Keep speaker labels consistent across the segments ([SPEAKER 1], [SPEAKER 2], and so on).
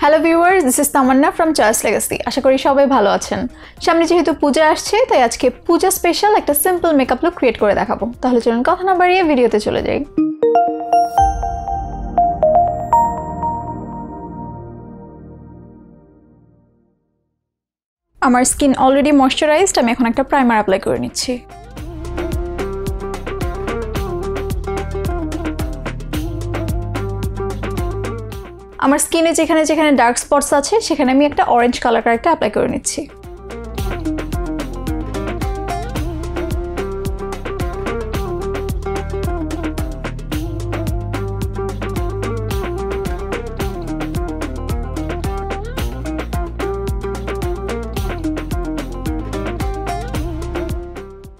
[SPEAKER 1] Hello viewers, this is Tamanna from Choice Legacy. আশা করি সবাই ভালো আছেন। সামনে যেহেতু পূজা আসছে, তাই আজকে পূজা স্পেশাল একটা সিম্পল মেকআপ লুক ক্রিয়েট করে দেখাবো। তাহলে চলুন কথা না বাড়িয়ে ভিডিওতে চলে যাই। আমার স্কিন অলরেডি ময়শ্চারাইজড, আমি এখন একটা প্রাইমার অ্যাপ্লাই করে নিচ্ছি। আমার স্কিনে যেখানে যেখানে ডার্ক স্পটস আছে সেখানে আমি একটা অরেঞ্জ কালার কারেক্টার অ্যাপ্লাই করে নিচ্ছি।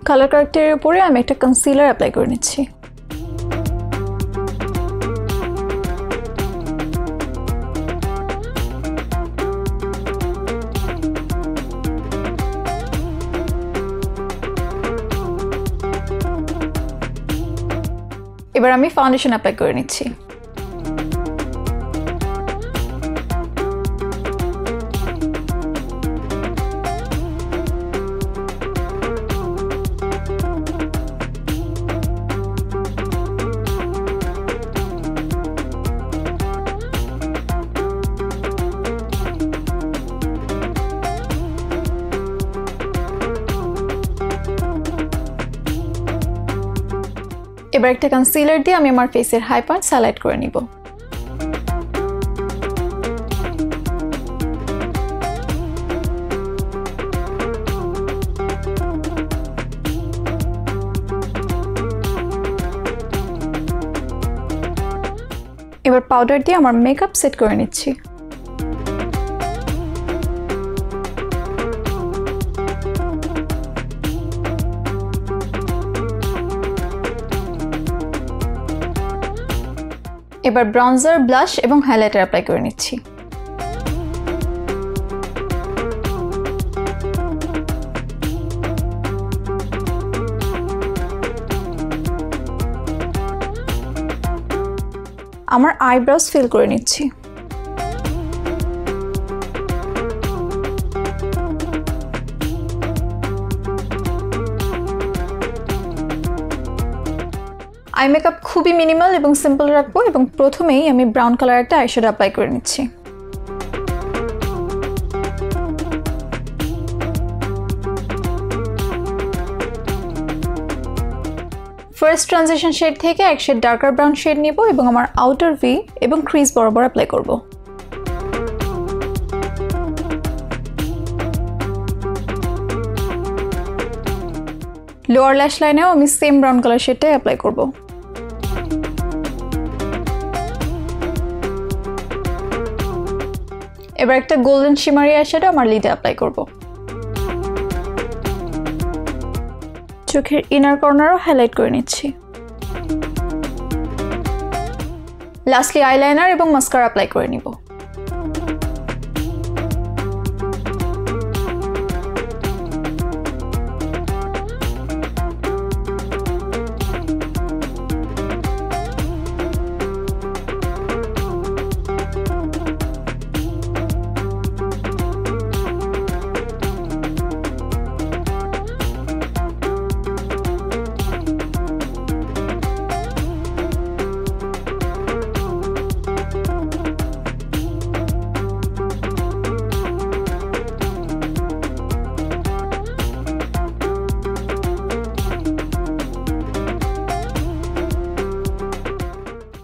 [SPEAKER 1] কালার কারেক্টারের উপরে আমি একটা কনসিলার অ্যাপ্লাই করে নিচ্ছি। এবার আমি ফাউন্ডেশন অ্যাপ্লাই করে নিচ্ছি। এবার একটা কনসিলার দিয়ে আমি আমার ফেসের হাই পয়েন্ট হাইলাইট করে নিব। এবার পাউডার দিয়ে আমার মেকআপ সেট করে নিচ্ছি। এবার ব্রাউজার, ব্লাশ এবং হাইলাইটার অ্যাপ্লাই করে নিচ্ছি। আমার আইব্রোজ ফিল করে নিচ্ছি। আই মেকআপ খুবই মিনিমাল এবং সিম্পল রাখবো এবং প্রথমেই আমি ব্রাউন কালার একটা আইশ্যাডো অ্যাপ্লাই করে নিচ্ছি। ফার্স্ট ট্রানজিশন শেড থেকে এক শেড ডার্কার ব্রাউন শেড নিব এবং আমার আউটার ভি এবং ক্রিজ বরাবর অ্যাপ্লাই করব। লোয়ার ল্যাশ লাইনেও আমি সেম ব্রাউন কালার শেডটাই অ্যাপ্লাই করব। এবার একটা গোল্ডেন শিমারি আইশ্যাডো আমার লিডে অ্যাপ্লাই করব। চোখের ইনার কর্নারও হাইলাইট করে নিচ্ছি। লাস্টলি আইলাইনার এবং মাস্কারা অ্যাপ্লাই করে নিব।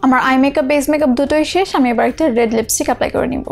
[SPEAKER 1] আমার আই মেকআপ, বেস মেকআপ দুটোই শেষ। আমি এবার একটা রেড লিপস্টিক অ্যাপ্লাই করে নিব।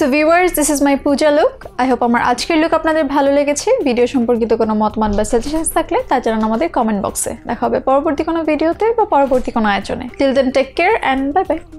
[SPEAKER 1] So viewers, this is my puja look. I hope আমার আজকের লুক আপনাদের ভালো লেগেছে। ভিডিও সম্পর্কিত কোনো মতামত বা সাজেশনস থাকলে তা জানান আমাদের কমেন্ট বক্সে। দেখা হবে পরবর্তী কোনো ভিডিওতে বা পরবর্তী কোনো আয়োজনে। Till then, take care and bye bye.